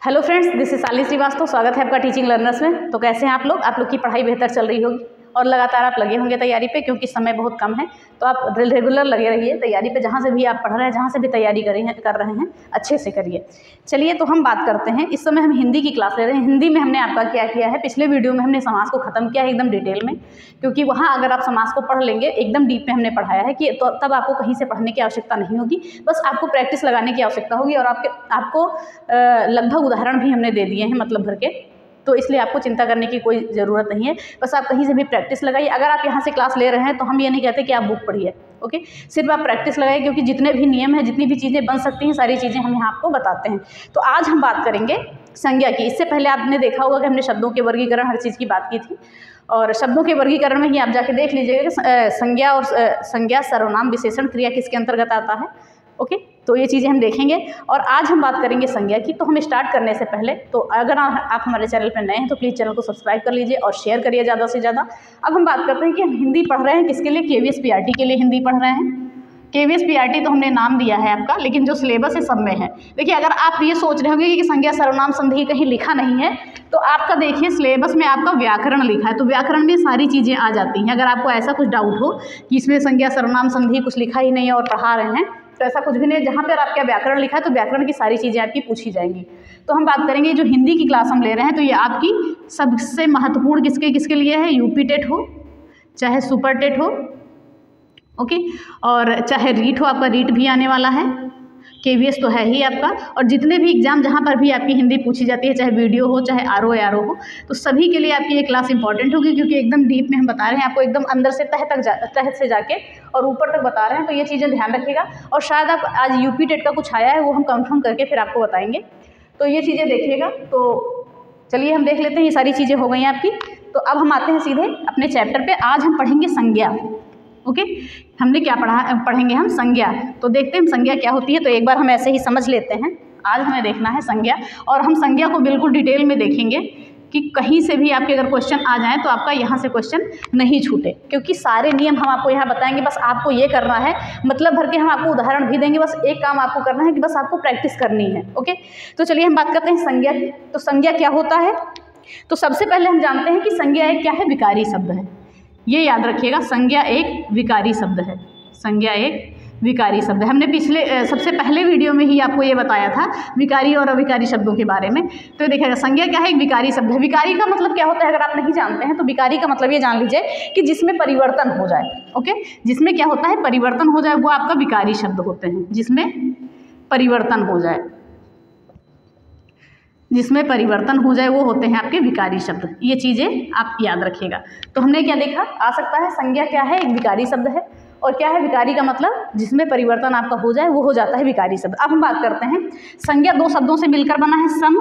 Hello friends, this is Shalini Srivastava. स्वागत है आपका टीचिंग लर्नर्स में। तो कैसे हैं आप लोग की पढ़ाई बेहतर चल रही होगी और लगातार आप लगे होंगे तैयारी पे, क्योंकि समय बहुत कम है। तो आप रेगुलर लगे रहिए तैयारी पे। जहाँ से भी आप पढ़ रहे हैं, जहाँ से भी तैयारी कर रहे हैं अच्छे से करिए। चलिए, तो हम बात करते हैं। इस समय हम हिंदी की क्लास ले रहे हैं। हिंदी में हमने आपका क्या किया है, पिछले वीडियो में हमने समास को ख़त्म किया है एकदम डिटेल में, क्योंकि वहाँ अगर आप समास को पढ़ लेंगे एकदम डीप में हमने पढ़ाया है कि तो तब आपको कहीं से पढ़ने की आवश्यकता नहीं होगी, बस आपको प्रैक्टिस लगाने की आवश्यकता होगी। और आपको लगभग उदाहरण भी हमने दे दिए हैं मतलब भर के, तो इसलिए आपको चिंता करने की कोई ज़रूरत नहीं है। बस आप कहीं से भी प्रैक्टिस लगाइए। अगर आप यहाँ से क्लास ले रहे हैं तो हम ये नहीं कहते कि आप बुक पढ़िए, ओके। सिर्फ आप प्रैक्टिस लगाइए, क्योंकि जितने भी नियम हैं, जितनी भी चीज़ें बन सकती हैं, सारी चीज़ें हम यहाँ आपको बताते हैं। तो आज हम बात करेंगे संज्ञा की। इससे पहले आपने देखा होगा कि हमने शब्दों के वर्गीकरण, हर चीज़ की बात की थी। और शब्दों के वर्गीकरण में ही आप जाके देख लीजिएगा कि संज्ञा और संज्ञा, सर्वनाम, विशेषण, क्रिया किसके अंतर्गत आता है, ओके। तो ये चीज़ें हम देखेंगे और आज हम बात करेंगे संज्ञा की। तो हम स्टार्ट करने से पहले, तो अगर आप हमारे चैनल पर नए हैं तो प्लीज़ चैनल को सब्सक्राइब कर लीजिए और शेयर करिए ज़्यादा से ज़्यादा। अब हम बात करते हैं कि हम हिंदी पढ़ रहे हैं किसके लिए, KVS PRT के लिए हिंदी पढ़ रहे हैं। KVS PRT तो हमने नाम दिया है आपका, लेकिन जो सिलेबस है सब में है। देखिए, अगर आप ये सोच रहे होंगे कि संज्ञा, सर्वनाम, संधि कहीं लिखा नहीं है, तो आपका देखिए सिलेबस में आपका व्याकरण लिखा है, तो व्याकरण में सारी चीज़ें आ जाती हैं। अगर आपको ऐसा कुछ डाउट हो कि इसमें संज्ञा, सर्वनाम, संधि कुछ लिखा ही नहीं है और पढ़ा रहे हैं, तो ऐसा कुछ भी नहीं। जहाँ पर आपका व्याकरण लिखा है तो व्याकरण की सारी चीज़ें आपकी पूछी जाएंगी। तो हम बात करेंगे जो हिंदी की क्लास हम ले रहे हैं, तो ये आपकी सबसे महत्वपूर्ण किसके लिए है, यूपी टेट हो चाहे सुपर टेट हो, ओके, और चाहे रीट हो, आपका रीट भी आने वाला है, KVS तो है ही आपका। और जितने भी एग्जाम जहाँ पर भी आपकी हिंदी पूछी जाती है, चाहे वीडियो हो चाहे RO ARO हो, तो सभी के लिए आपकी ये क्लास इंपॉर्टेंट होगी, क्योंकि एकदम डीप में हम बता रहे हैं आपको, एकदम अंदर से तह से जाके और ऊपर तक बता रहे हैं। तो ये चीज़ें ध्यान रखिएगा। और शायद आप आज यूपी टेट का कुछ आया है, वो हम कंफर्म करके फिर आपको बताएंगे, तो ये चीज़ें देखिएगा। तो चलिए हम देख लेते हैं, ये सारी चीज़ें हो गई आपकी। तो अब हम आते हैं सीधे अपने चैप्टर पे। आज हम पढ़ेंगे संज्ञा, ओके। हमने क्या पढ़ेंगे हम संज्ञा। तो देखते हैं हम संज्ञा क्या होती है। तो एक बार हम ऐसे ही समझ लेते हैं। आज हमें देखना है संज्ञा, और हम संज्ञा को बिल्कुल डिटेल में देखेंगे कि कहीं से भी आपके अगर क्वेश्चन आ जाए तो आपका यहाँ से क्वेश्चन नहीं छूटे, क्योंकि सारे नियम हम आपको यहाँ बताएंगे। बस आपको ये करना है, मतलब भर के हम आपको उदाहरण भी देंगे, बस एक काम आपको करना है कि बस आपको प्रैक्टिस करनी है, ओके। तो चलिए हम बात करते हैं संज्ञा की। तो संज्ञा क्या होता है, तो सबसे पहले हम जानते हैं कि संज्ञा एक क्या है, विकारी शब्द है। ये याद रखिएगा, संज्ञा एक विकारी शब्द है। संज्ञा एक विकारी शब्द है। हमने सबसे पहले वीडियो में ही आपको ये बताया था विकारी और अविकारी शब्दों के बारे में। तो देखिएगा, संज्ञा क्या है, एक विकारी शब्द है। विकारी का मतलब क्या होता है, अगर आप नहीं जानते हैं तो विकारी का मतलब ये जान लीजिए कि जिसमें परिवर्तन हो जाए, ओके। जिसमें क्या होता है, परिवर्तन हो जाए, वो आपका विकारी शब्द होते हैं। जिसमें परिवर्तन हो जाए, जिसमें परिवर्तन हो जाए, वो होते हैं आपके विकारी शब्द। ये चीज़ें आप याद रखिएगा। तो हमने क्या देखा, आ सकता है संज्ञा क्या है, एक विकारी शब्द है। और क्या है विकारी का मतलब, जिसमें परिवर्तन आपका हो जाए वो हो जाता है विकारी शब्द। अब हम बात करते हैं, संज्ञा दो शब्दों से मिलकर बना है, सम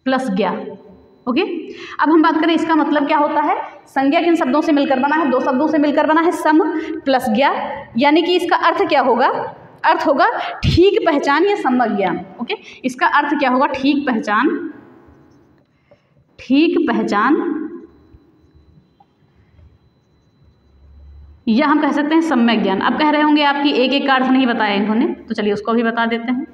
प्लस ज्ञा, ओके। अब हम बात करें इसका मतलब क्या होता है। संज्ञा किन शब्दों से मिलकर बना है, दो शब्दों से मिलकर बना है, सम प्लस ज्ञा। यानी कि इसका अर्थ क्या होगा, अर्थ होगा ठीक पहचान या सम्यक ज्ञान, ओके। इसका अर्थ क्या होगा, ठीक पहचान, ठीक पहचान, या हम कह सकते हैं सम्यक ज्ञान। अब कह रहे होंगे आपकी एक एक का अर्थ नहीं बताया इन्होंने, तो चलिए उसको भी बता देते हैं।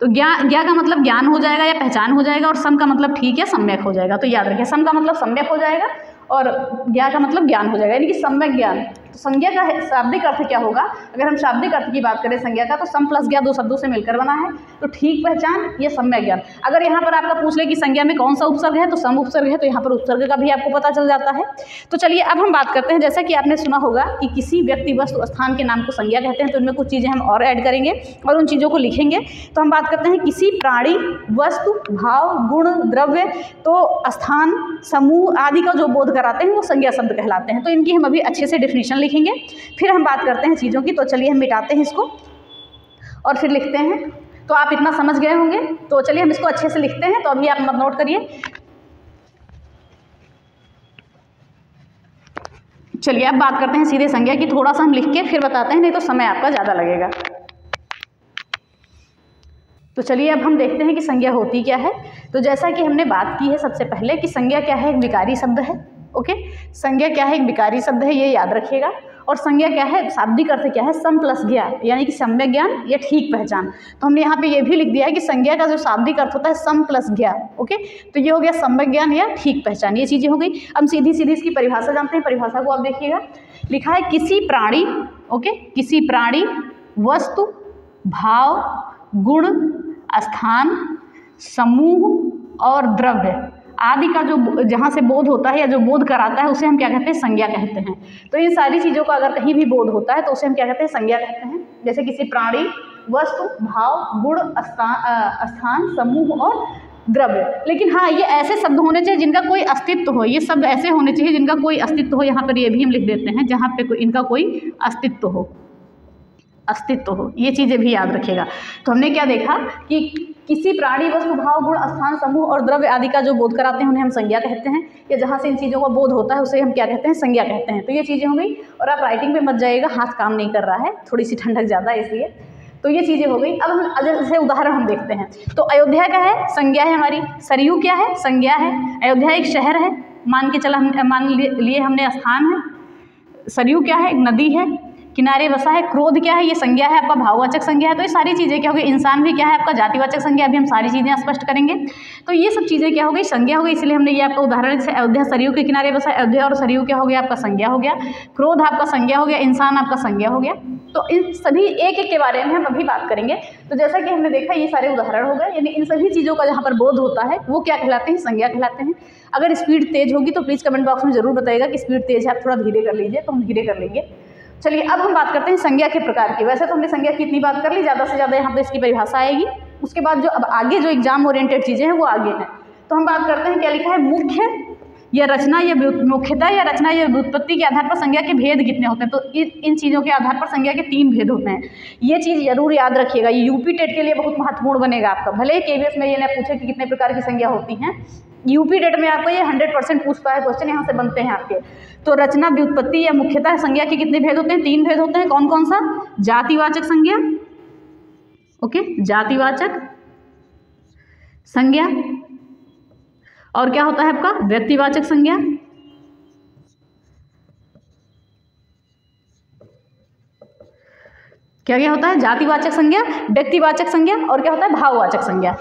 तो ज्ञा का मतलब ज्ञान हो जाएगा या पहचान हो जाएगा, और सम का मतलब ठीक या सम्यक हो जाएगा। तो याद रखिए, सम का मतलब सम्यक हो जाएगा और ज्ञा का मतलब ज्ञान हो जाएगा, यानी कि सम्यक ज्ञान। तो संज्ञा का शाब्दिक अर्थ क्या होगा, अगर हम शाब्दिक अर्थ की बात करें संज्ञा का, तो सम प्लस ज्ञा दो शब्दों से मिलकर बना है, तो ठीक पहचान या सम्यक ज्ञान। अगर यहाँ पर आपका पूछ ले कि संज्ञा में कौन सा उपसर्ग है, तो सम उपसर्ग है, तो यहाँ पर उपसर्ग का भी आपको पता चल जाता है। तो चलिए अब हम बात करते हैं, जैसा कि आपने सुना होगा कि किसी व्यक्ति, वस्तु, स्थान के नाम को संज्ञा कहते हैं। तो इनमें कुछ चीज़ें हम और ऐड करेंगे और उन चीज़ों को लिखेंगे। तो हम बात करते हैं किसी प्राणी, वस्तु, भाव, गुण, द्रव्य, तो स्थान, समूह आदि का जो बोध कराते हैं वो संज्ञा शब्द कहलाते हैं। तो इनकी हम अभी अच्छे से डेफिनेशन लिखेंगे, फिर हम बात करते हैं चीज़ों की। तो चलिए हम मिटाते हैं इसको और फिर लिखते हैं। तो आप इतना समझ गए होंगे, तो चलिए हम इसको अच्छे से लिखते हैं। तो अभी आप मत नोट करिए। चलिए अब बात करते हैं सीधे संज्ञा की। थोड़ा सा हम लिख के फिर बताते हैं, नहीं तो समय आपका ज़्यादा लगेगा। तो चलिए अब हम देखते हैं कि संज्ञा होती क्या है। तो जैसा कि हमने बात की है सबसे पहले कि संज्ञा क्या है, एक विकारी शब्द है, ओके। संज्ञा क्या है, एक विकारी शब्द है, ये याद रखिएगा। और संज्ञा क्या है, शाब्दिक अर्थ क्या है, सम प्लस ज्ञा, यानी कि सम्यक ज्ञान या ठीक पहचान। तो हमने यहाँ पे ये भी लिख दिया है कि संज्ञा का जो शाब्दिक अर्थ होता है सम प्लस ज्ञा। ओके, तो ये हो गया सम्यक ज्ञान या ठीक पहचान, ये चीज़ें हो गई। अब सीधी सीधी इसकी परिभाषा जानते हैं। परिभाषा को आप देखिएगा, लिखा है किसी प्राणी, ओके, किसी प्राणी, वस्तु, भाव, गुण, स्थान, समूह और द्रव्य आदि का जो जहाँ से बोध होता है या जो बोध कराता है उसे हम क्या कहते हैं, संज्ञा कहते हैं। तो इन सारी चीज़ों का अगर कहीं भी बोध होता है तो उसे हम क्या कहते हैं, संज्ञा कहते हैं। जैसे किसी प्राणी, वस्तु, भाव, गुण, स्थान, समूह और द्रव्य। लेकिन हाँ, ये ऐसे शब्द होने चाहिए जिनका कोई अस्तित्व हो, ये शब्द ऐसे होने चाहिए जिनका कोई अस्तित्व हो। यहाँ पर ये भी हम लिख देते हैं जहाँ पे इनका कोई अस्तित्व हो, अस्तित्व हो, ये चीज़ें भी याद रखिएगा। तो हमने क्या देखा कि किसी प्राणी, वस्तु, भाव, गुण, स्थान, समूह और द्रव्य आदि का जो बोध कराते हैं उन्हें हम संज्ञा कहते हैं, या जहाँ से इन चीज़ों का बोध होता है उसे हम क्या कहते हैं, संज्ञा कहते हैं। तो ये चीज़ें हो गई। और आप राइटिंग पे मत जाइएगा, हाथ काम नहीं कर रहा है, थोड़ी सी ठंडक ज़्यादा है इसलिए। तो ये चीज़ें हो गई। अब हम जैसे उदाहरण हम देखते हैं, तो अयोध्या क्या है, संज्ञा है हमारी। सरयू क्या है, संज्ञा है। अयोध्या एक शहर है, मान लिए हमने स्थान है। सरयू क्या है, एक नदी है, किनारे बसा है। क्रोध क्या है, ये संज्ञा है आपका, भाववाचक संज्ञा है। तो ये सारी चीज़ें क्या हो गई। इंसान भी क्या है आपका, जातिवाचक संज्ञा। अभी हम सारी चीज़ें स्पष्ट करेंगे। तो ये सब चीज़ें क्या हो गई, संज्ञा हो गई। इसलिए हमने ये आपका उदाहरण, जैसे अयोध्या सरयू के किनारे बसा, अयोध्या और सरयू क्या हो गया आपका, संज्ञा हो गया। क्रोध आपका संज्ञा हो गया, इंसान आपका संज्ञा हो गया। तो इन सभी एक एक के बारे में हम अभी बात करेंगे। तो जैसा कि हमने देखा, ये सारे उदाहरण हो गए, यानी इन सभी चीज़ों का जहाँ पर बोध होता है वो क्या कहलाते हैं, संज्ञा कहलाते हैं। अगर स्पीड तेज होगी तो प्लीज़ कमेंट बॉक्स में जरूर बताइएगा कि स्पीड तेज है, आप थोड़ा धीरे कर लीजिए, तो हम धीरे कर लेंगे। चलिए अब हम बात करते हैं संज्ञा के प्रकार की। वैसे तो हमने संज्ञा की इतनी बात कर ली, ज़्यादा से ज़्यादा यहाँ पे इसकी परिभाषा आएगी। उसके बाद जो अब आगे जो एग्जाम ओरिएंटेड चीज़ें हैं वो आगे हैं। तो हम बात करते हैं, क्या लिखा है, मुख्य या रचना या मुख्यता या रचना या व्युत्पत्ति के आधार पर संज्ञा के भेद कितने होते हैं। तो इन चीज़ों के आधार पर संज्ञा के 3 भेद होते हैं। ये चीज़ जरूर याद रखिएगा, ये यूपी टेट के लिए बहुत महत्वपूर्ण बनेगा आपका। भले ही केवीएस में ये ना पूछे कि कितने प्रकार की संज्ञा होती हैं, यूपी टेट में आपको ये 100% पूछता है, क्वेश्चन यहाँ से बनते हैं आपके। तो रचना, व्युत्पत्ति या मुख्यता संज्ञा के कितने भेद होते हैं, 3 भेद होते हैं। कौन कौन सा, जातिवाचक संज्ञा, ओके, जातिवाचक संज्ञा, और क्या होता है आपका, व्यक्तिवाचक संज्ञा, क्या क्या होता है, जातिवाचक संज्ञा, व्यक्तिवाचक संज्ञा, और क्या होता है, भाववाचक संज्ञा।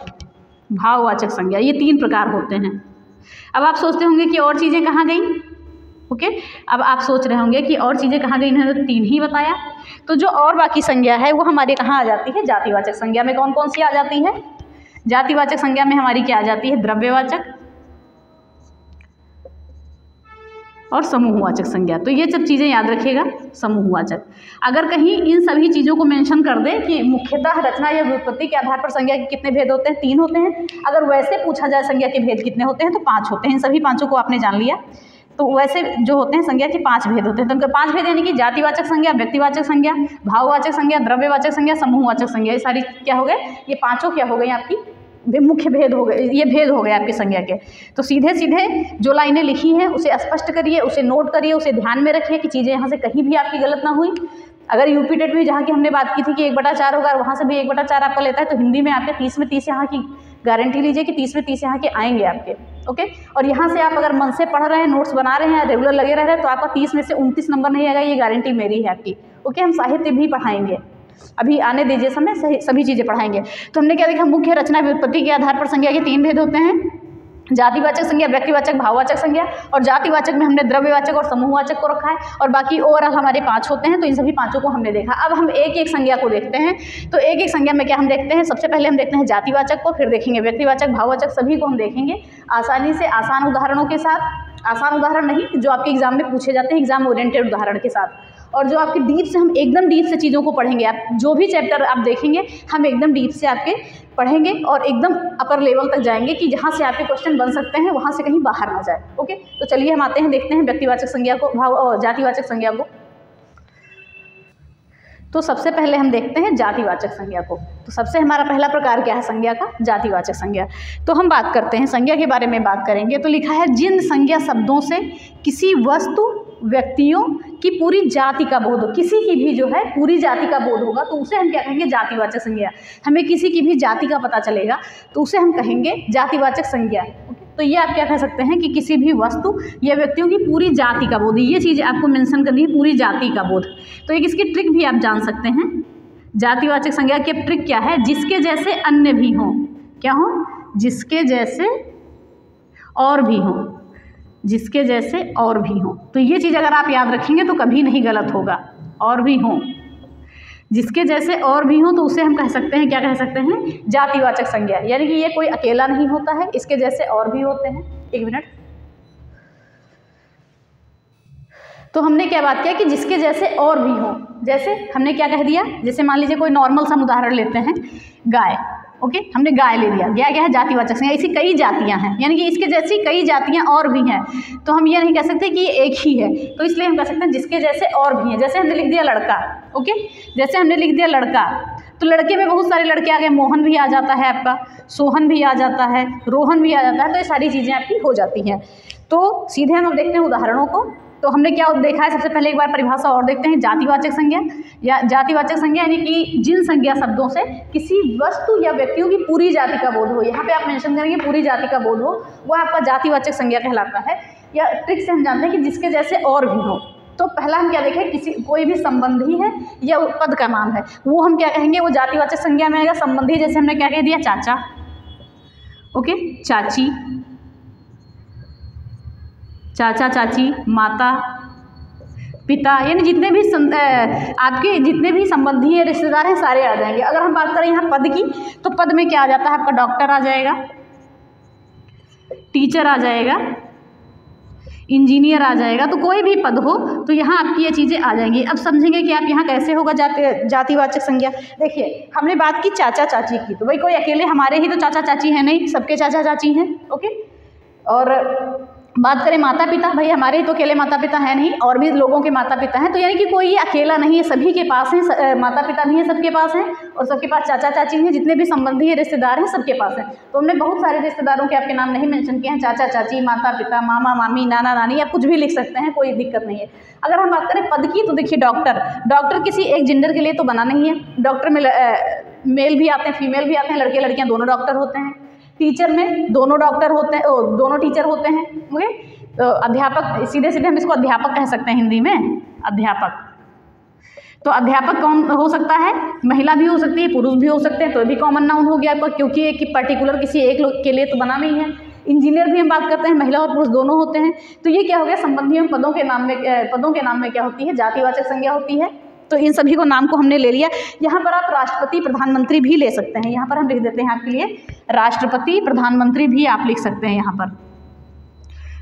भाववाचक संज्ञा, ये 3 प्रकार होते हैं। अब आप सोचते होंगे कि और चीज़ें कहाँ गई, ओके, अब आप सोच रहे होंगे कि और चीज़ें कहाँ गई, इन्होंने तो 3 ही बताया। तो जो और बाकी संज्ञा है वो हमारे कहाँ आ जाती है, जातिवाचक संज्ञा में। कौन कौन सी आ जाती है, जातिवाचक संज्ञा में हमारी क्या आ जाती है, द्रव्यवाचक और समूहवाचक संज्ञा। तो ये सब चीज़ें याद रखिएगा, समूहवाचक। अगर कहीं इन सभी चीज़ों को मेंशन कर दे कि मुख्यतः, रचना या व्युत्पत्ति के आधार पर संज्ञा के कितने भेद होते हैं, 3 होते हैं। अगर वैसे पूछा जाए संज्ञा के भेद कितने होते हैं, तो 5 होते हैं। इन सभी 5 को आपने जान लिया। तो वैसे जो होते हैं संज्ञा के 5 भेद होते हैं। तो उनके 5 भेद यानी कि जातिवाचक संज्ञा, व्यक्तिवाचक संज्ञा, भाववाचक संज्ञा, द्रव्यवाचक संज्ञा, समूहवाचक संज्ञा। ये सारी क्या हो गए, ये 5 क्या हो गई आपकी मुख्य भेद हो गए, ये भेद हो गए आपकी संज्ञा के। तो सीधे सीधे जो लाइनें लिखी हैं उसे स्पष्ट करिए, उसे नोट करिए, उसे ध्यान में रखिए कि चीज़ें यहाँ से कहीं भी आपकी गलत ना हुई। अगर यूपी टेट में जहाँ की हमने बात की थी कि 1/4 होगा, और वहाँ से भी 1/4 आपका लेता है, तो हिंदी में आपके 30 में 30 यहाँ की गारंटी लीजिए कि 30 में 30 यहाँ के आएंगे आपके, ओके। और यहाँ से आप अगर मन से पढ़ रहे हैं, नोट्स बना रहे हैं, रेगुलर लगे रह रहे हैं, तो आपका 30 में से 29 नंबर नहीं आएगा, ये गारंटी मेरी है आपकी, ओके। हम साहित्य भी पढ़ाएंगे, अभी आने दीजिए समय, सभी चीज़ें पढ़ाएंगे। तो हमने क्या देखा, मुख्य, रचना, व्युत्पत्ति के आधार पर संज्ञा के 3 भेद होते हैं, जातिवाचक संज्ञा, व्यक्तिवाचक, भाववाचक संज्ञा। और जातिवाचक में हमने द्रव्यवाचक और समूहवाचक को रखा है, और बाकी ओवरऑल हमारे 5 होते हैं। तो इन सभी 5 को हमने देखा। अब हम एक एक संज्ञा को देखते हैं। तो एक एक संज्ञा में क्या हम देखते हैं, सबसे पहले हम देखते हैं जातिवाचक को, फिर देखेंगे व्यक्तिवाचक, भाववाचक, सभी को हम देखेंगे आसानी से, आसान उदाहरणों के साथ। आसान उदाहरण नहीं जो आपके एग्जाम में पूछे जाते हैं, एग्जाम ओरिएंटेड उदाहरण के साथ। और जो आपके डीप से, हम एकदम डीप से चीज़ों को पढ़ेंगे। आप जो भी चैप्टर आप देखेंगे, हम एकदम डीप से आपके पढ़ेंगे और एकदम अपर लेवल तक जाएंगे कि जहाँ से आपके क्वेश्चन बन सकते हैं, वहाँ से कहीं बाहर ना जाए, ओके। तो चलिए हम आते हैं, देखते हैं व्यक्तिवाचक संज्ञा को, जातिवाचक संज्ञा को। तो सबसे पहले हम देखते हैं जातिवाचक संज्ञा को। तो सबसे हमारा पहला प्रकार क्या है संज्ञा का, जातिवाचक संज्ञा। तो हम बात करते हैं संज्ञा के बारे में बात करेंगे। तो लिखा है, जिन संज्ञा शब्दों से किसी वस्तु, व्यक्तियों की पूरी जाति का बोध हो, किसी की भी जो है पूरी जाति का बोध होगा, तो उसे हम क्या कहेंगे, जातिवाचक संज्ञा। हमें किसी की भी जाति का पता चलेगा तो उसे हम कहेंगे जातिवाचक संज्ञा, ओके। तो ये आप क्या कह सकते हैं कि किसी भी वस्तु या व्यक्तियों की पूरी जाति का बोध, ये चीज़ आपको मेंशन करनी है, पूरी जाति का बोध। तो एक इसकी ट्रिक भी आप जान सकते हैं, जातिवाचक संज्ञा की ट्रिक क्या है, जिसके जैसे अन्य भी हों, क्या हो, जिसके जैसे और भी हों, जिसके जैसे और भी हों। तो ये चीज़ अगर आप याद रखेंगे तो कभी नहीं गलत होगा, और भी हों, जिसके जैसे और भी हों, तो उसे हम कह सकते हैं, क्या कह सकते हैं, जातिवाचक संज्ञा। यानी कि ये कोई अकेला नहीं होता है, इसके जैसे और भी होते हैं। एक मिनट, तो हमने क्या बात किया कि जिसके जैसे और भी हों, जैसे हमने क्या कह दिया, जैसे मान लीजिए कोई नॉर्मल सा उदाहरण लेते हैं, गाय, ओके, हमने गाय ले लिया, गाय क्या है, जातिवाचक संज्ञा, ऐसी कई जातियां हैं, यानी कि इसके जैसी कई जातियां और भी हैं, तो हम ये नहीं कह सकते कि ये एक ही है, तो इसलिए हम कह सकते हैं जिसके जैसे और भी हैं। जैसे हमने लिख दिया लड़का, ओके, जैसे हमने लिख दिया लड़का, तो लड़के में बहुत सारे लड़के आ गए, मोहन भी आ जाता है आपका, सोहन भी आ जाता है, रोहन भी आ जाता है, तो ये सारी चीज़ें आपकी हो जाती हैं। तो सीधे हम देखते हैं उदाहरणों को। तो हमने क्या देखा है, सबसे पहले एक बार परिभाषा और देखते हैं, जातिवाचक संज्ञा या जातिवाचक संज्ञा यानी कि जिन संज्ञा शब्दों से किसी वस्तु या व्यक्तियों की पूरी जाति का बोध हो, यहाँ पे आप मेंशन करेंगे पूरी जाति का बोध हो, वो आपका जातिवाचक संज्ञा कहलाता है। या ट्रिक से हम जानते हैं कि जिसके जैसे और भी हो। तो पहला हम क्या देखें, किसी कोई भी संबंधी है या पद का नाम है, वो हम क्या कहेंगे, वो जातिवाचक संज्ञा में आएगा। संबंधी जैसे हमने क्या कह दिया, चाचा, ओके, चाची, चाचा चाची, माता पिता, यानी जितने भी आपके जितने भी संबंधी हैं, रिश्तेदार हैं, सारे आ जाएंगे। अगर हम बात करें यहाँ पद की, तो पद में क्या आ जाता है आपका, डॉक्टर आ जाएगा, टीचर आ जाएगा, इंजीनियर आ जाएगा। तो कोई भी पद हो तो यहाँ आपकी ये चीज़ें आ जाएंगी। अब समझेंगे कि आप यहाँ कैसे होगा जातिवाचक संज्ञा। देखिए हमने बात की चाचा चाची की, तो भाई कोई अकेले हमारे ही तो चाचा चाची है नहीं, सबके चाचा चाची हैं, ओके। और बात करें माता पिता, भाई हमारे ही तो अकेले माता पिता हैं नहीं, और भी लोगों के माता पिता हैं, तो यानी कि कोई ये अकेला नहीं है, सभी के पास हैं, माता पिता भी हैं, सबके पास हैं, और सबके पास चाचा चाची हैं, जितने भी संबंधी हैं, रिश्तेदार हैं, सबके पास हैं। तो हमने बहुत सारे रिश्तेदारों के आपके नाम नहीं मेंशन किए हैं, चाचा चाची, माता पिता, मामा मामी, नाना नानी, आप कुछ भी लिख सकते हैं, कोई दिक्कत नहीं है। अगर हम बात करें पद की, तो देखिए डॉक्टर, डॉक्टर किसी एक जेंडर के लिए तो बना नहीं है, डॉक्टर में मेल भी आते हैं, फीमेल भी आते हैं, लड़के लड़कियाँ दोनों डॉक्टर होते हैं। टीचर में दोनों डॉक्टर होते हैं, दोनों टीचर होते हैं, ओके। तो अध्यापक, सीधे सीधे हम इसको अध्यापक कह सकते हैं हिंदी में, अध्यापक। तो अध्यापक कौन हो सकता है, महिला भी हो सकती है, पुरुष भी हो सकते हैं, तो भी कॉमन नाउन हो गया आपका, क्योंकि एक पर्टिकुलर किसी एक लोग के लिए तो बना नहीं है। इंजीनियर भी हम बात करते हैं, महिला और पुरुष दोनों होते हैं। तो ये क्या हो गया, संबंधियों पदों के नाम में क्या होती है, जातिवाचक संज्ञा होती है। तो इन सभी को नाम को हमने ले लिया। यहाँ पर आप राष्ट्रपति प्रधानमंत्री भी ले सकते हैं, यहाँ पर हम लिख देते हैं आपके लिए राष्ट्रपति प्रधानमंत्री भी आप लिख सकते हैं। यहाँ पर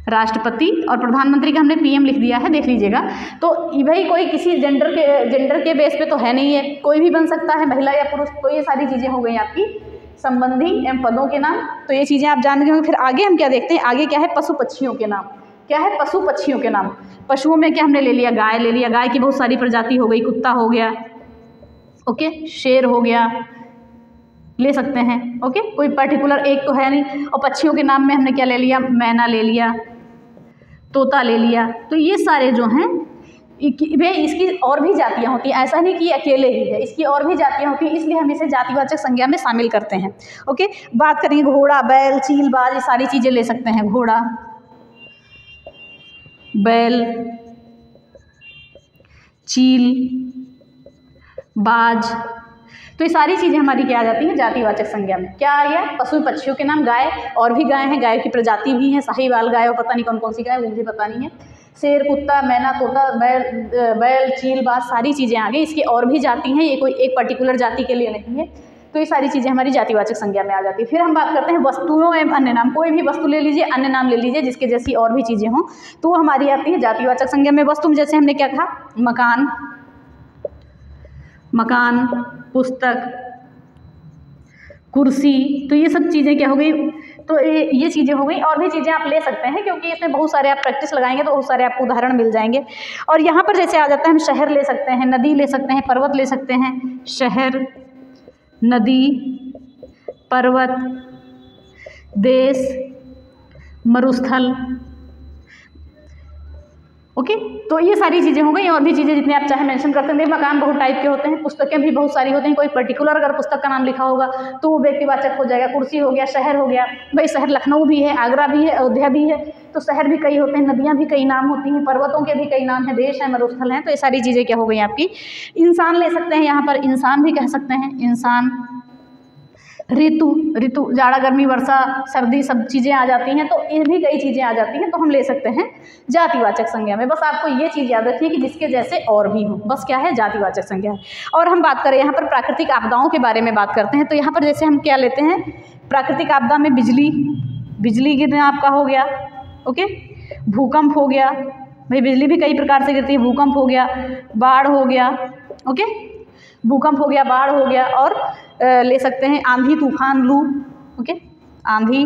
राष्ट्रपति और प्रधानमंत्री का हमने पीएम लिख दिया है, देख लीजिएगा। तो भाई कोई किसी जेंडर के बेस पे तो है नहीं है, कोई भी बन सकता है, महिला या पुरुष। तो ये सारी चीज़ें हो गई आपकी संबंधी एवं पदों के नाम। तो ये चीज़ें आप जान गए होंगे। फिर आगे हम क्या देखते हैं, आगे क्या है, पशु पक्षियों के नाम। क्या है, पशु पक्षियों के नाम। पशुओं में क्या हमने ले लिया, गाय ले लिया, गाय की बहुत सारी प्रजाति हो गई, कुत्ता हो गया, ओके, शेर हो गया, ले सकते हैं, ओके, कोई पर्टिकुलर एक तो है नहीं। और पक्षियों के नाम में हमने क्या ले लिया, मैना ले लिया, तोता ले लिया। तो ये सारे जो हैं वे, इसकी और भी जातियाँ होती हैं, ऐसा नहीं कि अकेले ही है, इसकी और भी जातियाँ होती हैं, इसलिए हम इसे जातिवाचक संज्ञा में शामिल करते हैं, ओके। बात करेंगे घोड़ा, बैल, चील, बाज, ये सारी चीज़ें ले सकते हैं, घोड़ा, बैल, चील, बाज। तो ये सारी चीज़ें हमारी क्या आ जाती हैं, जातिवाचक संज्ञा में। क्या आ गया, पशु पक्षियों के नाम, गाय, और भी गाय हैं, गाय की प्रजाति भी हैं, साहीवाल गाय और पता नहीं कौन कौन सी गाय, वो मुझे पता नहीं है। शेर, कुत्ता, मैना, तोता, बैल, चील, बाज, सारी चीज़ें आ गई। इसकी और भी जाति हैं, ये कोई एक पर्टिकुलर जाति के लिए नहीं है। तो ये सारी चीज़ें हमारी जातिवाचक संज्ञा में आ जाती है। फिर हम बात करते हैं वस्तुओं एवं अन्य नाम। कोई भी वस्तु ले लीजिए, अन्य नाम ले लीजिए, जिसके जैसी और भी चीज़ें हों, तो वो हमारी आती है जातिवाचक संज्ञा में। वस्तु में जैसे हमने क्या कहा, मकान, मकान, पुस्तक, कुर्सी। तो ये सब चीज़ें क्या हो गई, तो ये चीज़ें हो गई। और भी चीज़ें आप ले सकते हैं, क्योंकि इसमें बहुत सारे आप प्रैक्टिस लगाएंगे तो बहुत सारे आपको उदाहरण मिल जाएंगे। और यहाँ पर जैसे आ जाता है, हम शहर ले सकते हैं, नदी ले सकते हैं, पर्वत ले सकते हैं। शहर, नदी, पर्वत, देश, मरुस्थल, ओके। तो ये सारी चीज़ें हो गई, और भी चीज़ें जितने आप चाहे मेंशन करते हैं। मकान बहुत टाइप के होते हैं, पुस्तकें भी बहुत सारी होती हैं। कोई पर्टिकुलर अगर पुस्तक का नाम लिखा होगा तो वो व्यक्तिवाचक हो जाएगा। कुर्सी हो गया, शहर हो गया, भाई शहर लखनऊ भी है, आगरा भी है, अयोध्या भी है, तो शहर भी कई होते हैं, नदियाँ भी कई नाम होती हैं, पर्वतों के भी कई नाम हैं, देश हैं, मरुस्थल हैं। तो ये सारी चीज़ें क्या हो गई आपकी। इंसान ले सकते हैं, यहाँ पर इंसान भी कह सकते हैं, इंसान। ऋतु, जाड़ा गर्मी वर्षा सर्दी सब चीज़ें आ जाती हैं, तो ये भी कई चीज़ें आ जाती हैं, तो हम ले सकते हैं जातिवाचक संज्ञा में। बस आपको ये चीज़ याद रखिए कि जिसके जैसे और भी हो, बस क्या है, जातिवाचक संज्ञा है। और हम बात करें यहाँ पर प्राकृतिक आपदाओं के बारे में बात करते हैं, तो यहाँ पर जैसे हम क्या लेते हैं, प्राकृतिक आपदा में बिजली गिरना आपका हो गया, ओके। भूकंप हो गया, भाई बिजली भी कई प्रकार से गिरती है, भूकंप हो गया, बाढ़ हो गया, ओके, भूकंप हो गया, बाढ़ हो गया, और ले सकते हैं आंधी तूफान लू, ओके, आंधी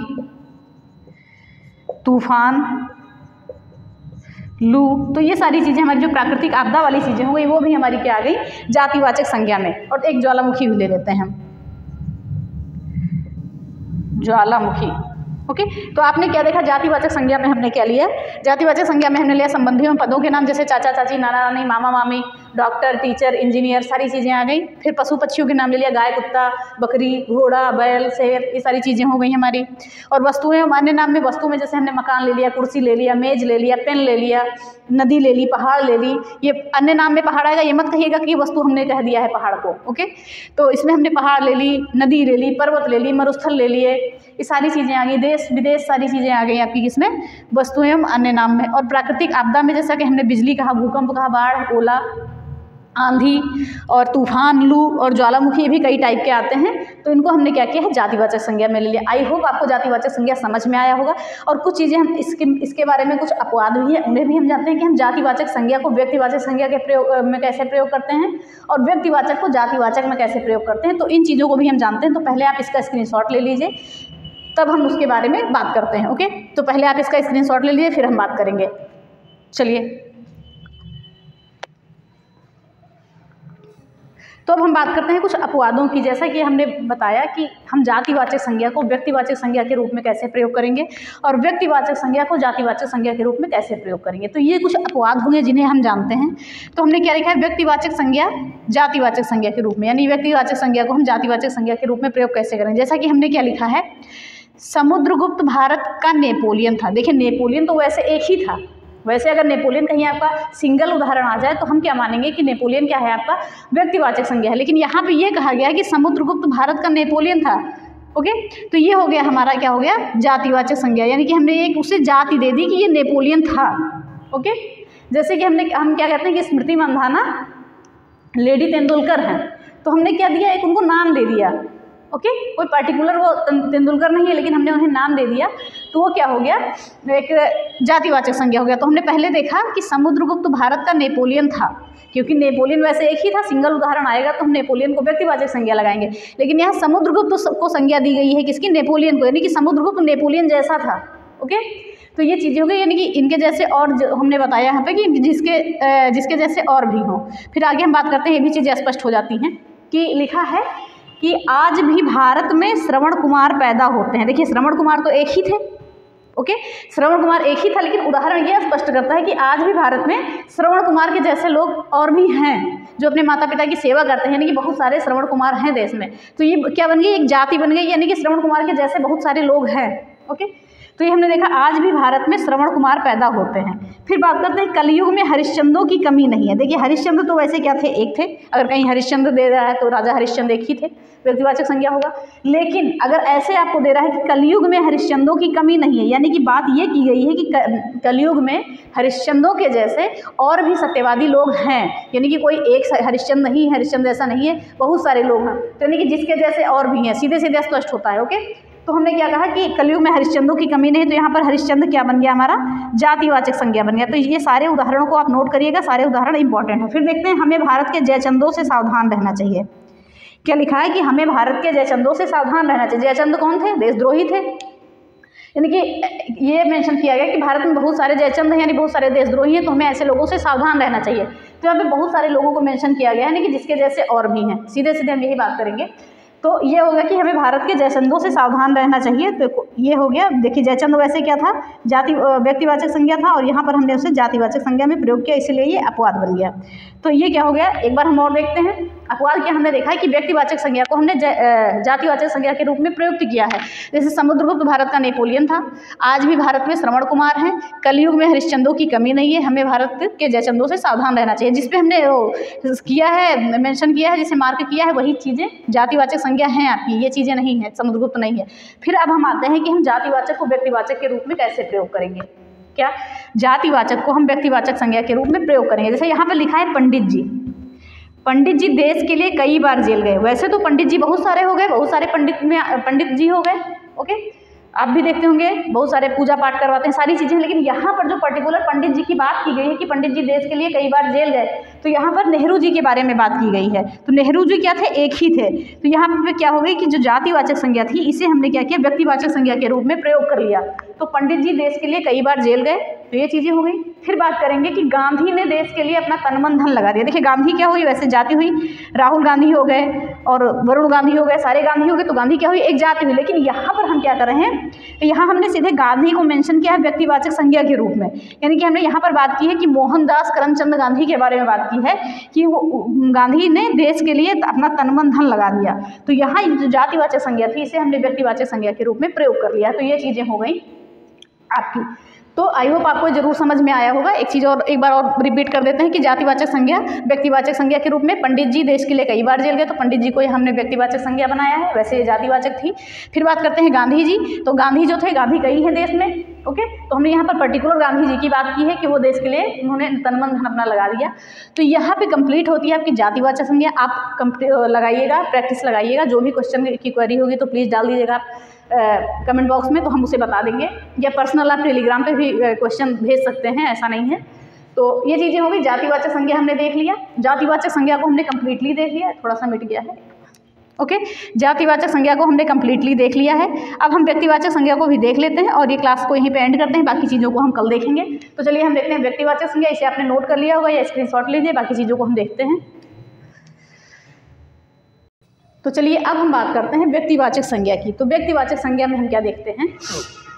तूफान लू। तो ये सारी चीज़ें हमारी जो प्राकृतिक आपदा वाली चीज़ें हो गई, वो भी हमारी क्या आ गई, जातिवाचक संज्ञा में। और एक ज्वालामुखी भी ले लेते हैं हम, ज्वालामुखी, ओके। तो आपने क्या देखा, जातिवाचक संज्ञा में हमने क्या लिया, जातिवाचक संज्ञा में हमने लिया संबंधियों पदों के नाम, जैसे चाचा चाची, नाना नानी, मामा मामी, डॉक्टर, टीचर, इंजीनियर, सारी चीज़ें आ गई। फिर पशु पक्षियों के नाम ले लिया, गाय, कुत्ता, बकरी, घोड़ा, बैल, शेर, ये सारी चीज़ें हो गई हमारी। और वस्तुएं, अन्य नाम में वस्तु में जैसे हमने मकान ले लिया, कुर्सी ले लिया, मेज ले लिया, पेन ले लिया, नदी ले ली, पहाड़ ले ली। ये अन्य नाम में पहाड़ आएगा, ये मत कहिएगा कि वस्तु हमने कह दिया है पहाड़ को, ओके। तो इसमें हमने पहाड़ ले ली, नदी ले ली, पर्वत ले ली, मरुस्थल ले लिए, ये सारी चीज़ें आ गई। देश विदेश सारी चीज़ें आ गई आपकी किसमें, वस्तुएं एवं अन्य नाम में। और प्राकृतिक आपदा में जैसा कि हमने बिजली कहा, भूकंप कहा, बाढ़, ओला, आंधी और तूफान लू और ज्वालामुखी, ये भी कई टाइप के आते हैं, तो इनको हमने क्या किया है, जातिवाचक संज्ञा में ले लिया। आई होप आपको जातिवाचक संज्ञा समझ में आया होगा। और कुछ चीज़ें हम इसके बारे में कुछ अपवाद भी है, उन्हें भी हम जानते हैं कि हम जातिवाचक संज्ञा को व्यक्तिवाचक संज्ञा के प्रयोग में कैसे प्रयोग करते हैं, और व्यक्तिवाचक को जातिवाचक में कैसे प्रयोग करते हैं। तो इन चीज़ों को भी हम जानते हैं। तो पहले आप इसका स्क्रीनशॉट ले लीजिए, तब हम उसके बारे में बात करते हैं, ओके। तो पहले आप इसका स्क्रीनशॉट ले लीजिए, फिर हम बात करेंगे। चलिए, तो अब हम बात करते हैं कुछ अपवादों की। जैसा कि हमने बताया कि हम जातिवाचक संज्ञा को व्यक्तिवाचक संज्ञा के रूप में कैसे प्रयोग करेंगे, और व्यक्तिवाचक संज्ञा को जातिवाचक संज्ञा के रूप में कैसे प्रयोग करेंगे। तो ये कुछ अपवाद होंगे जिन्हें हम जानते हैं। तो हमने क्या लिखा है, व्यक्तिवाचक संज्ञा जातिवाचक संज्ञा के रूप में, यानी व्यक्तिवाचक संज्ञा को हम जातिवाचक संज्ञा के रूप में प्रयोग कैसे करेंगे। जैसा कि हमने क्या लिखा है, समुद्रगुप्त भारत का नेपोलियन था। देखिए, नेपोलियन तो वैसे एक ही था, वैसे अगर नेपोलियन कहीं आपका सिंगल उदाहरण आ जाए तो हम क्या मानेंगे कि नेपोलियन क्या है, आपका व्यक्तिवाचक संज्ञा है। लेकिन यहाँ पे ये कहा गया कि समुद्रगुप्त भारत का नेपोलियन था, ओके। तो ये हो गया हमारा, क्या हो गया, जातिवाचक संज्ञा, यानी कि हमने एक उसे जाति दे दी कि ये नेपोलियन था, ओके। जैसे कि हम क्या कहते हैं कि स्मृति मंधाना लेडी तेंदुलकर हैं, तो हमने क्या दिया, एक उनको नाम दे दिया, ओके। कोई पर्टिकुलर वो तेंदुलकर नहीं है, लेकिन हमने उन्हें नाम दे दिया, तो वो क्या हो गया, एक जातिवाचक संज्ञा हो गया। तो हमने पहले देखा कि समुद्रगुप्त भारत का नेपोलियन था, क्योंकि नेपोलियन वैसे एक ही था, सिंगल उदाहरण आएगा तो हम नेपोलियन को व्यक्तिवाचक संज्ञा लगाएंगे। लेकिन यहाँ समुद्रगुप्त को संज्ञा दी गई है, किसकी, नेपोलियन को, यानी कि समुद्रगुप्त नेपोलियन जैसा था, ओके। तो ये चीज़ें हो गई, यानी कि इनके जैसे, और हमने बताया यहाँ पे कि जिसके जैसे और भी हों। फिर आगे हम बात करते हैं, ये भी चीज़ें स्पष्ट हो जाती हैं कि लिखा है कि आज भी भारत में श्रवण कुमार पैदा होते हैं। देखिए, श्रवण कुमार तो एक ही थे, ओके, श्रवण कुमार एक ही था, लेकिन उदाहरण यह स्पष्ट करता है कि आज भी भारत में श्रवण कुमार के जैसे लोग और भी हैं, जो अपने माता पिता की सेवा करते हैं, यानी कि बहुत सारे श्रवण कुमार हैं देश में। तो ये क्या बन गई, एक जाति बन गई, यानी कि श्रवण कुमार के जैसे बहुत सारे लोग हैं, ओके। तो ये हमने देखा, आज भी भारत में श्रवण कुमार पैदा होते हैं। फिर बात करते हैं, कलयुग में हरिश्चंद्रों की कमी नहीं है। देखिए, हरिश्चंद्र तो वैसे क्या थे, एक थे, अगर कहीं हरिश्चंद्र दे रहा है तो राजा हरिश्चंद्र एक ही थे, व्यक्तिवाचक संज्ञा होगा। लेकिन अगर ऐसे आपको दे रहा है कि कलयुग में हरिश्चंद्रों की कमी नहीं है, यानी कि बात ये की गई है कि कलयुग में हरिश्चंद्रों के जैसे और भी सत्यवादी लोग हैं, यानी कि कोई एक हरिश्चंद्र नहीं है, हरिश्चंद्र ऐसा नहीं है, बहुत सारे लोग हैं, तो यानी कि जिसके जैसे और भी हैं, सीधे सीधे स्पष्ट होता है, ओके। तो हमने क्या कहा कि कलयुग में हरिश्चंद्रों की कमी नहीं, तो यहाँ पर हरिश्चंद्र क्या बन गया, हमारा जातिवाचक संज्ञा बन गया। तो ये सारे उदाहरणों को आप नोट करिएगा, सारे उदाहरण इंपॉर्टेंट है। फिर देखते हैं, हमें भारत के जयचंदों से सावधान रहना चाहिए। क्या लिखा है कि हमें भारत के जयचंदों से सावधान रहना चाहिए। जयचंद कौन थे, देशद्रोही थे, यानी कि ये मेंशन किया गया कि भारत में बहुत सारे जयचंद हैं, यानी बहुत सारे देशद्रोही हैं, तो हमें ऐसे लोगों से सावधान रहना चाहिए। तो यहाँ पे बहुत सारे लोगों को मेंशन किया गया है, यानी कि जिसके जैसे और भी हैं। सीधे सीधे हम यही बात करेंगे। तो ये हो गया कि हमें भारत के जयचंदों से सावधान रहना चाहिए। तो ये हो गया। देखिए जयचंद वैसे क्या था, जाति व्यक्तिवाचक संज्ञा था और यहाँ पर हमने उसे जातिवाचक संज्ञा में प्रयोग किया, इसलिए ये अपवाद बन गया। तो ये क्या हो गया, एक बार हम और देखते हैं। अपवाद क्या हमने देखा है कि व्यक्तिवाचक संज्ञा को हमने जातिवाचक संज्ञा के रूप में प्रयुक्त किया है। जैसे समुद्रगुप्त भारत का नेपोलियन था, आज भी भारत में श्रवण कुमार हैं, कलयुग में हरिश्चंद्रों की कमी नहीं है, हमें भारत के जयचंदों से सावधान रहना चाहिए। जिस पे हमने किया है, मेंशन किया है, जिसे मार्क किया है, वही चीज़ें जातिवाचक संज्ञा हैं आपकी, ये चीज़ें नहीं है, समुद्रगुप्त नहीं है। फिर अब हम आते हैं कि हम जातिवाचक को व्यक्तिवाचक के रूप में कैसे प्रयोग करेंगे। क्या जातिवाचक को हम व्यक्तिवाचक संज्ञा के रूप में प्रयोग करेंगे। जैसे यहाँ पर लिखा है पंडित जी, पंडित जी देश के लिए कई बार जेल गए। वैसे तो पंडित जी बहुत सारे हो गए, बहुत सारे पंडित जी हो गए, ओके, आप भी देखते होंगे बहुत सारे पूजा पाठ करवाते हैं, सारी चीज़ें। लेकिन यहाँ पर जो पर्टिकुलर पंडित जी की बात की गई है कि पंडित जी देश के लिए कई बार जेल गए, तो यहाँ पर नेहरू जी के बारे में बात की गई है। तो नेहरू जी क्या थे, एक ही थे। तो यहाँ पर क्या हो गई कि जो जातिवाचक संज्ञा थी इसे हमने क्या किया, व्यक्तिवाचक संज्ञा के रूप में प्रयोग कर लिया। तो पंडित जी देश के लिए कई बार जेल गए, तो ये चीज़ें हो गई। फिर बात करेंगे कि गांधी ने देश के लिए अपना तन मन धन लगा दिया। देखिए गांधी क्या हुई, वैसे जाति हुई, राहुल गांधी हो गए और वरुण गांधी हो गए, सारे गांधी हो गए, तो गांधी क्या हुई, एक जाति हुई। लेकिन यहाँ पर हम क्या कर रहे हैं, तो यहाँ हमने सीधे गांधी को मेंशन किया है व्यक्तिवाचक संज्ञा के रूप में। यानी कि हमने यहाँ पर बात की है कि मोहनदास करमचंद गांधी के बारे में बात की है कि वो गांधी ने देश के लिए अपना तन मन धन लगा दिया। तो यहाँ जो जातिवाचक संज्ञा थी इसे हमने व्यक्तिवाचक संज्ञा के रूप में प्रयोग कर लिया। तो ये चीज़ें हो गई आपकी। तो आई होप आपको जरूर समझ में आया होगा। एक चीज़ और एक बार और रिपीट कर देते हैं कि जातिवाचक संज्ञा व्यक्तिवाचक संज्ञा के रूप में पंडित जी देश के लिए कई बार जेल गए, तो पंडित जी को हमने व्यक्तिवाचक संज्ञा बनाया है, वैसे ये जातिवाचक थी। फिर बात करते हैं गांधी जी। तो गांधी जो थे, गांधी कई हैं देश में, ओके, तो हमने यहाँ पर पर्टिकुलर गांधी जी की बात की है कि वो देश के लिए उन्होंने तन मन धन अपना लगा दिया। तो यहाँ पे कंप्लीट होती है आपकी जातिवाचक संज्ञा। आप लगाइएगा, प्रैक्टिस लगाइएगा, जो भी क्वेश्चन की क्वेरी होगी तो प्लीज़ डाल दीजिएगा आप कमेंट बॉक्स में, तो हम उसे बता देंगे, या पर्सनल आप टेलीग्राम पे भी क्वेश्चन भेज सकते हैं, ऐसा नहीं है। तो ये चीज़ें हो गई। जातिवाचक संज्ञा हमने देख लिया, जातिवाचक संज्ञा को हमने कंप्लीटली देख लिया, थोड़ा सा मिट गया है, ओके, जातिवाचक संज्ञा को हमने कंप्लीटली देख लिया है। अब हम व्यक्तिवाचक संज्ञा को भी देख लेते हैं और ये क्लास को यहीं पे एंड करते हैं, बाकी चीज़ों को हम कल देखेंगे। तो चलिए हम देखते हैं व्यक्तिवाचक संज्ञा, इसे आपने नोट कर लिया होगा या स्क्रीनशॉट लीजिए, बाकी चीज़ों को हम देखते हैं। तो चलिए अब हम बात करते हैं व्यक्तिवाचक संज्ञा की। तो व्यक्तिवाचक संज्ञा में हम क्या देखते हैं,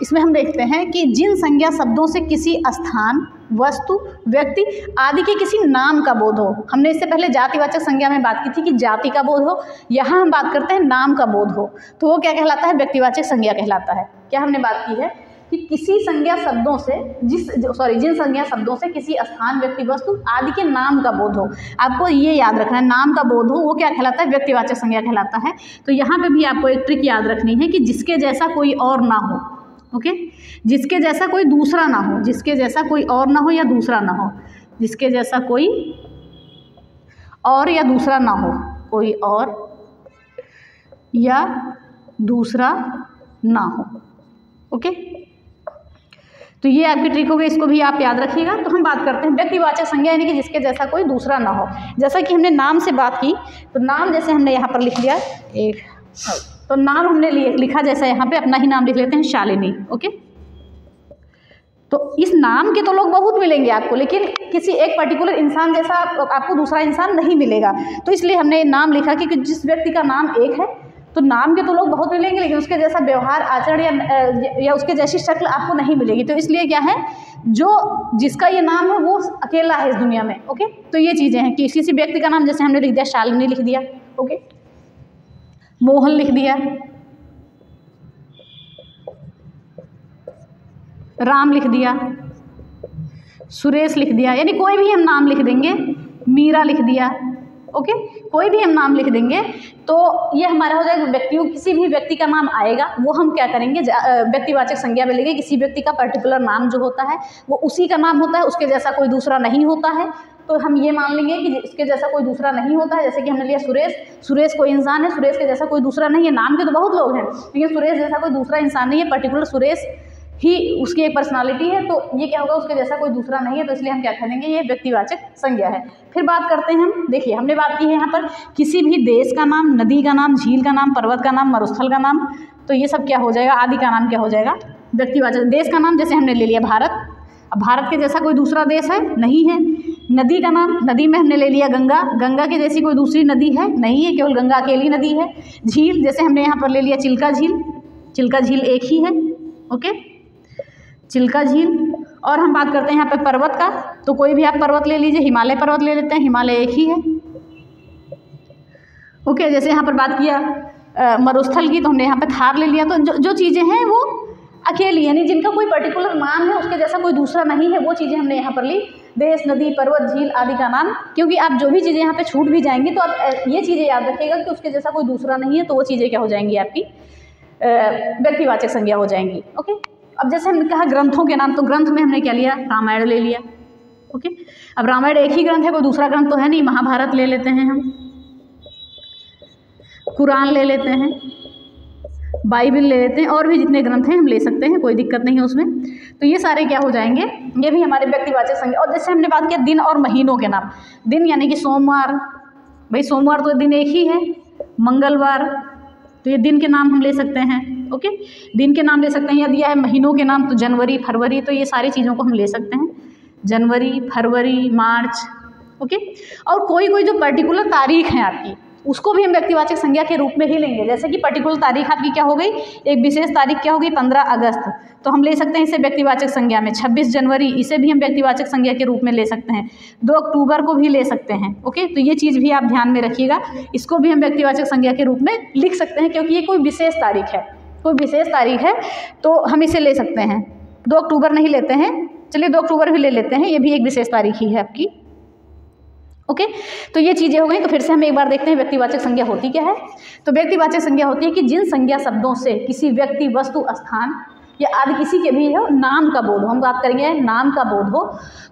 इसमें हम देखते हैं कि जिन संज्ञा शब्दों से किसी स्थान, वस्तु, व्यक्ति आदि के किसी नाम का बोध हो। हमने इससे पहले जातिवाचक संज्ञा में बात की थी कि जाति का बोध हो, यहाँ हम बात करते हैं नाम का बोध हो, तो वो क्या कहलाता है, व्यक्तिवाचक संज्ञा कहलाता है। क्या हमने बात की है कि किसी संज्ञा शब्दों से जिन संज्ञा शब्दों से किसी स्थान, व्यक्ति, वस्तु आदि के नाम का बोध हो। आपको ये याद रखना है, नाम का बोध हो वो क्या कहलाता है, व्यक्तिवाचक संज्ञा कहलाता है। तो यहाँ पे भी आपको एक ट्रिक याद रखनी है कि जिसके जैसा कोई और ना हो, ओके, जिसके जैसा कोई दूसरा ना हो, जिसके जैसा कोई और ना हो या दूसरा ना हो, जिसके जैसा कोई और या दूसरा ना हो, कोई और या दूसरा ना हो, ओके। तो ये आपकी ट्रिक हो गई, इसको भी आप याद रखिएगा। तो हम बात करते हैं व्यक्तिवाचक संज्ञा, यानी कि जिसके जैसा कोई दूसरा ना हो। जैसा कि हमने नाम से बात की, तो नाम जैसे हमने यहाँ पर लिख लिया एक, तो नाम हमने लिखा जैसा यहाँ पे अपना ही नाम लिख लेते हैं, शालिनी, ओके। तो इस नाम के तो लोग बहुत मिलेंगे आपको, लेकिन किसी एक पर्टिकुलर इंसान जैसा आपको दूसरा इंसान नहीं मिलेगा। तो इसलिए हमने नाम लिखा कि जिस व्यक्ति का नाम एक है, तो नाम के तो लोग बहुत मिलेंगे, लेकिन उसके जैसा व्यवहार, आचरण या उसके जैसी शक्ल आपको नहीं मिलेगी। तो इसलिए क्या है, जो जिसका ये नाम है वो अकेला है इस दुनिया में, ओके। तो ये चीज़ें हैं कि किसी व्यक्ति का नाम जैसे हमने लिख दिया, शालिनी लिख दिया, ओके, मोहन लिख दिया, राम लिख दिया, सुरेश लिख दिया, यानी कोई भी हम नाम लिख देंगे, मीरा लिख दिया, ओके, कोई भी हम नाम लिख देंगे तो ये हमारा हो जाएगा व्यक्तियों, किसी भी व्यक्ति का नाम आएगा वो हम क्या करेंगे, व्यक्तिवाचक संज्ञा में लेंगे। किसी व्यक्ति का पर्टिकुलर नाम जो होता है वो उसी का नाम होता है, उसके जैसा कोई दूसरा नहीं होता है। तो हम ये मान लेंगे कि इसके जैसा कोई दूसरा नहीं होता है। जैसे कि हमने लिया सुरेश, सुरेश कोई इंसान है, सुरेश के जैसा कोई दूसरा नहीं है। नाम के तो बहुत लोग हैं, लेकिन सुरेश जैसा कोई दूसरा इंसान नहीं है, पर्टिकुलर सुरेश ही उसकी एक पर्सनालिटी है। तो ये क्या होगा, उसके जैसा कोई दूसरा नहीं है, तो इसलिए हम क्या करेंगे, ये व्यक्तिवाचक संज्ञा है। फिर बात करते हैं हम, देखिए हमने बात की है यहाँ पर किसी भी देश का नाम, नदी का नाम, झील का नाम, पर्वत का नाम, मरुस्थल का नाम, तो ये सब क्या हो जाएगा, आदि का नाम क्या हो जाएगा, व्यक्तिवाचक। देश का नाम जैसे हमने ले लिया भारत, अब भारत के जैसा कोई दूसरा देश है नहीं है। नदी का नाम, नदी में हमने ले लिया गंगा, गंगा की जैसी कोई दूसरी नदी है नहीं है, केवल गंगा अकेली नदी है। झील, जैसे हमने यहाँ पर ले लिया चिल्का झील, चिल्का झील एक ही है, ओके, चिल्का झील। और हम बात करते हैं यहाँ पे पर्वत का, तो कोई भी आप पर्वत ले लीजिए, हिमालय पर्वत ले लेते हैं, हिमालय एक ही है, ओके। जैसे यहाँ पर बात किया मरुस्थल की, तो हमने यहाँ पे थार ले लिया। तो जो चीज़ें हैं वो अकेली, यानी जिनका कोई पर्टिकुलर नाम है, उसके जैसा कोई दूसरा नहीं है, वो चीज़ें हमने यहाँ पर ली। देश, नदी, पर्वत, झील आदि का नाम, क्योंकि आप जो भी चीज़ें यहाँ पे छूट भी जाएंगी तो आप ये चीज़ें याद रखिएगा कि उसके जैसा कोई दूसरा नहीं है, तो वो चीज़ें क्या हो जाएंगी, आपकी व्यक्तिवाचक संज्ञा हो जाएंगी, ओके। अब जैसे हमने कहा ग्रंथों के नाम, तो ग्रंथ में हमने क्या लिया, रामायण ले लिया, ओके। अब रामायण एक ही ग्रंथ है, कोई दूसरा ग्रंथ तो है नहीं, महाभारत ले लेते हैं हम, कुरान ले लेते हैं, बाइबल ले लेते हैं, और भी जितने ग्रंथ हैं हम ले सकते हैं, कोई दिक्कत नहीं है उसमें। तो ये सारे क्या हो जाएंगे, ये भी हमारे व्यक्तिवाचक संज्ञा। और जैसे हमने बात किया दिन और महीनों के नाम, दिन यानी कि सोमवार, भाई सोमवार तो दिन एक ही है, मंगलवार, तो ये दिन के नाम हम ले सकते हैं, ओके, दिन के नाम ले सकते हैं। या दिया है महीनों के नाम, तो जनवरी, फरवरी, तो ये सारी चीज़ों को हम ले सकते हैं, जनवरी, फरवरी, मार्च, ओके। और कोई कोई जो पर्टिकुलर तारीख है आपकी, उसको भी हम व्यक्तिवाचक संज्ञा के रूप में ही लेंगे। जैसे कि पर्टिकुलर तारीख आपकी क्या हो गई, एक विशेष तारीख क्या होगी, 15 अगस्त, तो हम ले सकते हैं इसे व्यक्तिवाचक संज्ञा में। 26 जनवरी, इसे भी हम व्यक्तिवाचक संज्ञा के रूप में ले सकते हैं। 2 अक्टूबर को भी ले सकते हैं, ओके। तो ये चीज़ भी आप ध्यान में रखिएगा, इसको भी हम व्यक्तिवाचक संज्ञा के रूप में लिख सकते हैं, क्योंकि ये कोई विशेष तारीख है, कोई विशेष तारीख है, तो हम इसे ले सकते हैं। 2 अक्टूबर नहीं लेते हैं, चलिए 2 अक्टूबर भी ले लेते हैं, ये भी एक विशेष तारीख ही है आपकी, ओके। तो ये चीज़ें हो गई। तो फिर से हम एक बार देखते हैं व्यक्तिवाचक संज्ञा होती क्या है। तो व्यक्तिवाचक संज्ञा होती है कि जिन संज्ञा शब्दों से किसी व्यक्ति, वस्तु, स्थान या आदि किसी के भी हो नाम का बोध हो, हम बात करेंगे नाम का बोध हो।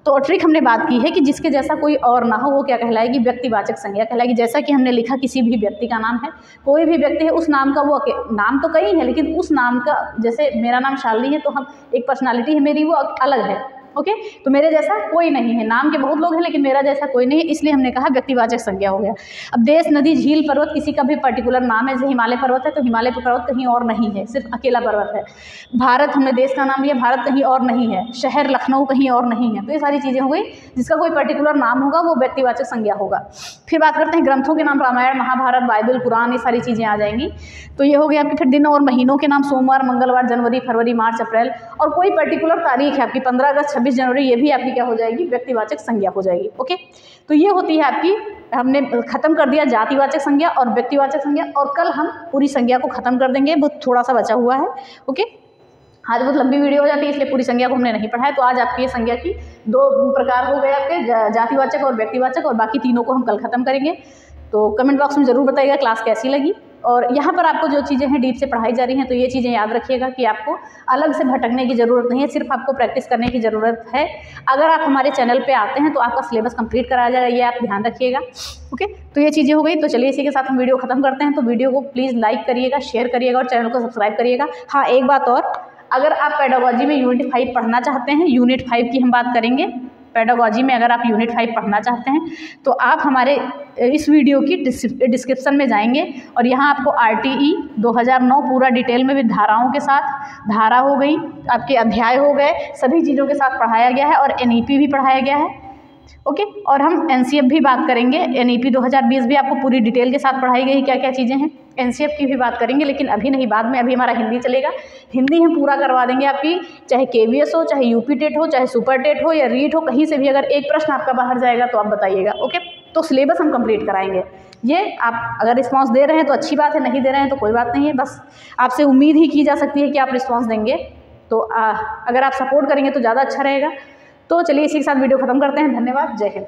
तो ट्रिक हमने बात की है कि जिसके जैसा कोई और ना हो, वो क्या कहलाएगी, व्यक्तिवाचक संज्ञा कहलाएगी। जैसा कि हमने लिखा किसी भी व्यक्ति का नाम है, कोई भी व्यक्ति है, उस नाम का, वो नाम तो कई है लेकिन उस नाम का, जैसे मेरा नाम शालिनी है, तो हम एक पर्सनालिटी है मेरी, वो अलग है, ओके। तो मेरे जैसा कोई नहीं है, नाम के बहुत लोग हैं लेकिन मेरा जैसा कोई नहीं है, इसलिए हमने कहा व्यक्तिवाचक संज्ञा हो गया। अब देश, नदी, झील, पर्वत किसी का भी पर्टिकुलर नाम है, जैसे हिमालय पर्वत है तो हिमालय पर्वत कहीं और नहीं है, सिर्फ अकेला पर्वत है। भारत, हमने देश का नाम लिया, भारत कहीं और नहीं है। शहर लखनऊ कहीं और नहीं है। तो ये सारी चीज़ें हो गई, जिसका कोई पर्टिकुलर नाम होगा वो व्यक्तिवाचक संज्ञा होगा। फिर बात करते हैं ग्रंथों के नाम, रामायण, महाभारत, बाइबल, कुरान, ये सारी चीज़ें आ जाएंगी। तो ये हो गया आपके। फिर दिन और महीनों के नाम, सोमवार, मंगलवार, जनवरी, फरवरी, मार्च, अप्रैल, और कोई पर्टिकुलर तारीख है आपकी 15 अगस्त, 26 जनवरी, ये भी आपकी क्या हो जाएगी, व्यक्तिवाचक संज्ञा हो जाएगी, ओके। तो ये होती है आपकी, हमने खत्म कर दिया जातिवाचक संज्ञा और व्यक्तिवाचक संज्ञा, और कल हम पूरी संज्ञा को खत्म कर देंगे, बहुत थोड़ा सा बचा हुआ है, ओके। आज बहुत लंबी वीडियो हो जाती है इसलिए पूरी संज्ञा को हमने नहीं पढ़ाया। तो आज आपकी ये संज्ञा की 2 प्रकार हो गए आपके, जातिवाचक और व्यक्तिवाचक, और बाकी तीनों को हम कल खत्म करेंगे। तो कमेंट बॉक्स में ज़रूर बताइएगा क्लास कैसी लगी। और यहाँ पर आपको जो चीज़ें हैं डीप से पढ़ाई जा रही हैं, तो ये चीज़ें याद रखिएगा कि आपको अलग से भटकने की ज़रूरत नहीं है, सिर्फ आपको प्रैक्टिस करने की ज़रूरत है। अगर आप हमारे चैनल पे आते हैं तो आपका सिलेबस कंप्लीट कराया जाएगा, ये आप ध्यान रखिएगा, ओके। तो ये चीज़ें हो गई। तो चलिए इसी के साथ हम वीडियो खत्म करते हैं। तो वीडियो को प्लीज़ लाइक करिएगा, शेयर करिएगा और चैनल को सब्सक्राइब करिएगा। हाँ, एक बात और, अगर आप पेडागोजी में यूनिट 5 पढ़ना चाहते हैं, यूनिट 5 की हम बात करेंगे, पेडागोजी में अगर आप यूनिट 5 पढ़ना चाहते हैं तो आप हमारे इस वीडियो की डिस्क्रिप्शन में जाएंगे और यहाँ आपको RTE 2009 पूरा डिटेल में भी धाराओं के साथ, धारा हो गई, आपके अध्याय हो गए, सभी चीज़ों के साथ पढ़ाया गया है, और NEP भी पढ़ाया गया है, ओके। और हम NCF भी बात करेंगे, NEP 2020 भी आपको पूरी डिटेल के साथ पढ़ाई गई, क्या क्या चीज़ें हैं। NCF की भी बात करेंगे लेकिन अभी नहीं, बाद में। अभी हमारा हिंदी चलेगा, हिंदी हम पूरा करवा देंगे आपकी, चाहे KVS हो, चाहे UP टेट हो, चाहे सुपर टेट हो या रीट हो, कहीं से भी अगर एक प्रश्न आपका बाहर जाएगा तो आप बताइएगा, ओके। तो सिलेबस हम कंप्लीट कराएंगे। ये आप अगर रिस्पांस दे रहे हैं तो अच्छी बात है, नहीं दे रहे हैं तो कोई बात नहीं है, बस आपसे उम्मीद ही की जा सकती है कि आप रिस्पांस देंगे। तो अगर आप सपोर्ट करेंगे तो ज़्यादा अच्छा रहेगा। तो चलिए इसी के साथ वीडियो खत्म करते हैं। धन्यवाद, जय हिंद।